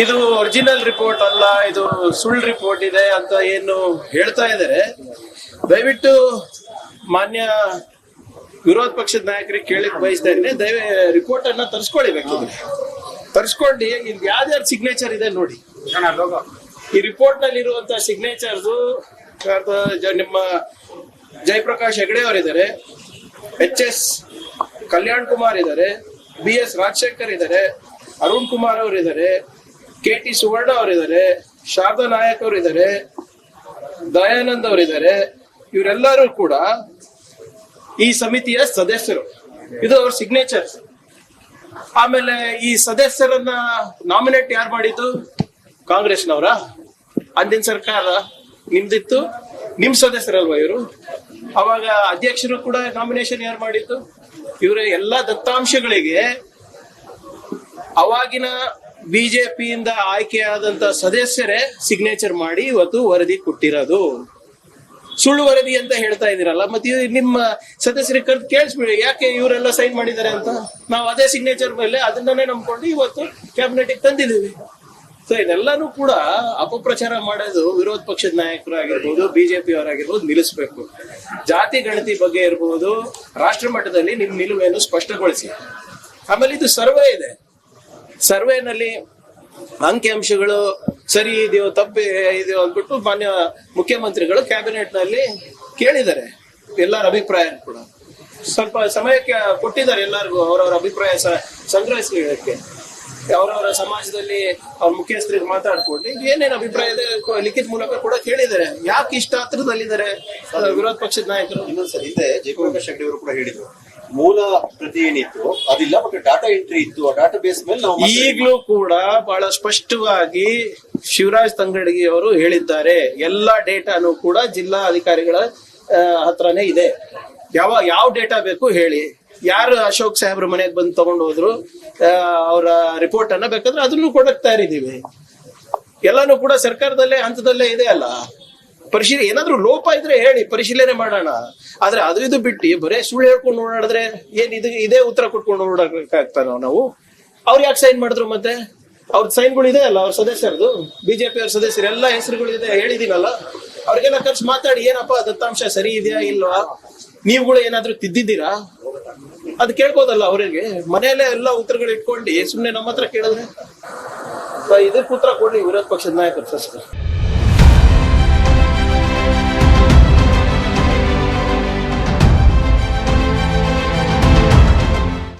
ಇದು original report ಅಲ್ಲ, ಇದು ಸುಳ್ಳು ರಿಪೋರ್ಟ್ ಇದೆ ಅಂತ ಏನು ಹೇಳ್ತಾ ಇದ್ದಾರೆ. ದಯವಿಟ್ಟು ಮಾನ್ಯ ವಿರೋಧ ಪಕ್ಷದ ನಾಯಕರಿಗೆ ಕೇಳಕ್ ಬಯಸ್ತಾ ಇದ್ದೀನಿ, ರಿಪೋರ್ಟ್ ಅನ್ನ ತರಿಸ್ಕೊಳ್ಬೇಕಿದ್ರೆ ತರಿಸ್ಕೊಂಡು ಇಲ್ಲಿ ಯಾವ್ದಾರು ಸಿಗ್ನೇಚರ್ ಇದೆ ನೋಡಿ. ಈ ರಿಪೋರ್ಟ್ ನಲ್ಲಿ ಇರುವಂತಹ ಸಿಗ್ನೇಚರ್ಸ್ ನಿಮ್ಮ ಜಯಪ್ರಕಾಶ್ ಹೆಗಡೆ ಅವರಿದ್ದಾರೆ, HS ಕಲ್ಯಾಣ್ ಕುಮಾರ್ ಇದ್ದಾರೆ, BS ರಾಜಶೇಖರ್ ಇದ್ದಾರೆ, ಅರುಣ್ ಕುಮಾರ್ ಅವರಿದ್ದಾರೆ, KT ಸುವರ್ಣ ಅವರಿದ್ದಾರೆ, ಶಾರದಾ ನಾಯಕ್ ಅವರಿದ್ದಾರೆ, ದಯಾನಂದ್ ಅವರಿದ್ದಾರೆ. ಇವರೆಲ್ಲರೂ ಕೂಡ ಈ ಸಮಿತಿಯ ಸದಸ್ಯರು. ಇದು ಅವ್ರ ಸಿಗ್ನೇಚರ್ಸ್. ಆಮೇಲೆ ಈ ಸದಸ್ಯರನ್ನ ನಾಮಿನೇಟ್ ಯಾರು ಮಾಡಿದ್ದು? ಕಾಂಗ್ರೆಸ್ನವರ? ಅಂದಿನ ಸರ್ಕಾರ ನಿಮ್ದಿತ್ತು, ನಿಮ್ ಸದಸ್ಯರಲ್ವಾ ಇವರು? ಅವಾಗ ಅಧ್ಯಕ್ಷರು ಕೂಡ ನಾಮಿನೇಷನ್ ಯಾರು ಮಾಡಿದ್ದು? ಇವರ ಎಲ್ಲಾ ದತ್ತಾಂಶಗಳಿಗೆ ಅವಾಗಿನ ಬಿಜೆಪಿಯಿಂದ ಆಯ್ಕೆಯಾದಂತ ಸದಸ್ಯರೇ ಸಿಗ್ನೇಚರ್ ಮಾಡಿ ಇವತ್ತು ವರದಿ ಕೊಟ್ಟಿರೋದು. ಸುಳ್ಳು ವರದಿ ಅಂತ ಹೇಳ್ತಾ ಇದೀರಲ್ಲ, ಮತ್ತೆ ನಿಮ್ಮ ಸದಸ್ಯರಿಗೆ ಕರೆದು ಕೇಳಿಸ್ಬಿಡಿ, ಯಾಕೆ ಇವರೆಲ್ಲ ಸೈನ್ ಮಾಡಿದ್ದಾರೆ ಅಂತ. ನಾವು ಅದೇ ಸಿಗ್ನೇಚರ್ ಮೇಲೆ ಅದನ್ನೇ ನಂಬ್ಕೊಂಡು ಇವತ್ತು ಕ್ಯಾಬಿನೆಟ್ ತಂದಿದ್ದೀವಿ. ಸೊ ಇದೆಲ್ಲಾನು ಕೂಡ ಅಪಪ್ರಚಾರ ಮಾಡೋದು ವಿರೋಧ ಪಕ್ಷದ ನಾಯಕರು ಆಗಿರ್ಬೋದು, ಬಿಜೆಪಿ ಅವರಾಗಿರ್ಬೋದು ನಿಲ್ಲಿಸಬೇಕು. ಜಾತಿ ಗಣತಿ ಬಗ್ಗೆ ಇರ್ಬೋದು, ರಾಷ್ಟ್ರ ಮಟ್ಟದಲ್ಲಿ ನಿಮ್ ನಿಲುವನ್ನು ಸ್ಪಷ್ಟಗೊಳಿಸಿ. ಆಮೇಲೆ ಇದು ಸರ್ವೆ ಇದೆ, ಸರ್ವೆನಲ್ಲಿ ಅಂಕಿಅಂಶಗಳು ಸರಿ ಇದೆಯೋ ತಪ್ಪು ಇದೆಯೋ ಅಂದ್ಬಿಟ್ಟು ಮಾನ್ಯ ಮುಖ್ಯಮಂತ್ರಿಗಳು ಕ್ಯಾಬಿನೆಟ್ ನಲ್ಲಿ ಕೇಳಿದ್ದಾರೆ. ಎಲ್ಲರ ಅಭಿಪ್ರಾಯ ಕೂಡ ಸ್ವಲ್ಪ ಸಮಯಕ್ಕೆ ಕೊಟ್ಟಿದ್ದಾರೆ, ಎಲ್ಲರಿಗೂ ಅವರವರ ಅಭಿಪ್ರಾಯ ಸಂಗ್ರಹಿಸಲಿಕ್ಕೆ. ಅವರವರ ಸಮಾಜದಲ್ಲಿ ಅವ್ರ ಮುಖ್ಯಸ್ಥರಿಗೆ ಮಾತಾಡ್ಕೊಂಡು ಏನೇನು ಅಭಿಪ್ರಾಯ ಇದೆ ಲಿಖಿತ ಮೂಲಕ ಕೂಡ ಕೇಳಿದ್ದಾರೆ. ಯಾಕೆ ಇಷ್ಟ ಹತ್ರದಲ್ಲಿದ್ದಾರೆ ವಿರೋಧ ಪಕ್ಷದ ನಾಯಕರು? ಇನ್ನೊಂದ್ಸರಿ ಹಿಂದೆ ಜಯಪ್ರಕಾಶ್ ಹೆಗಡೆ ಅವರು ಕೂಡ ಹೇಳಿದ್ರು, ಮೂಲ ಪ್ರತಿ ಏನಿತ್ತು ಅದಿಲ್ಲ, ಬಟ್ ಡಾಟಾ ಎಂಟ್ರಿ ಇತ್ತು, ಆ ಡಾಟಾ ಬೇಸ್ ಮೇಲೆ ನಾವು ಈಗಲೂ ಕೂಡ ಬಹಳ ಸ್ಪಷ್ಟವಾಗಿ ಶಿವರಾಜ್ ತಂಗಡಗಿ ಅವರು ಹೇಳಿದ್ದಾರೆ, ಎಲ್ಲಾ ಡೇಟಾನು ಕೂಡ ಜಿಲ್ಲಾ ಅಧಿಕಾರಿಗಳ ಹತ್ರನೇ ಇದೆ. ಯಾವ ಡೇಟಾ ಬೇಕು ಹೇಳಿ, ಯಾರು ಅಶೋಕ್ ಸಾಹೇಬ್ರ ಮನೆಗೆ ಬಂದು ತಗೊಂಡು ಹೋದ್ರು ಅವರ ರಿಪೋರ್ಟ್ ಅನ್ನ ಬೇಕಾದ್ರೆ ಅದನ್ನು ಕೊಡಕ್ ತಯಾರಿದ್ದೀವಿ. ಎಲ್ಲಾನು ಕೂಡ ಸರ್ಕಾರದಲ್ಲೇ ಹಂತದಲ್ಲೇ ಇದೆ ಅಲ್ಲ. ಪರಿಶೀಲನೆ ಏನಾದ್ರು ಲೋಪ ಇದ್ರೆ ಹೇಳಿ, ಪರಿಶೀಲನೆ ಮಾಡೋಣ. ಆದ್ರೆ ಅದು ಇದು ಬಿಟ್ಟು ಬರೇ ಸುಳ್ಳು ಹೇಳ್ಕೊಂಡು ಓಡಾಡಿದ್ರೆ ಏನ್ ಇದೇ ಉತ್ತರ ಕೊಟ್ಕೊಂಡು ಓಡಾಡಕ್ಕಾಗ್ತಾನೋ ನಾವು? ಅವ್ರು ಯಾಕೆ ಸೈನ್ ಮಾಡಿದ್ರು? ಮತ್ತೆ ಅವ್ರ ಸೈನ್ಗಳು ಇದೆ ಅಲ್ಲ, ಅವ್ರ ಸದಸ್ಯರದು, ಬಿಜೆಪಿ ಅವ್ರ ಸದಸ್ಯರು ಎಲ್ಲ ಹೆಸರುಗಳು ಇದೆ ಹೇಳಿದೀನಲ್ಲ. ಅವ್ರಿಗೆಲ್ಲ ಖರ್ಚು ಮಾತಾಡಿ, ಏನಪ್ಪಾ ದತ್ತಾಂಶ ಸರಿ ಇದೆಯಾ ಇಲ್ವಾ, ನೀವುಗಳು ಏನಾದ್ರು ತಿದ್ದಿದ್ದೀರಾ ಅದು ಕೇಳ್ಬೋದಲ್ಲ ಅವರಿಗೆ. ಮನೆಯಲ್ಲೇ ಎಲ್ಲ ಉತ್ತರಗಳು ಇಟ್ಕೊಂಡು ಸುಮ್ನೆ ನಮ್ಮ ಹತ್ರ ಕೇಳಿದ್ರೆ ಇದಕ್ಕೆ ಉತ್ತರ ಕೊಡ್ಲಿ ವಿರೋಧ ಪಕ್ಷದ ನಾಯಕರು ಫಸ್ಟ್.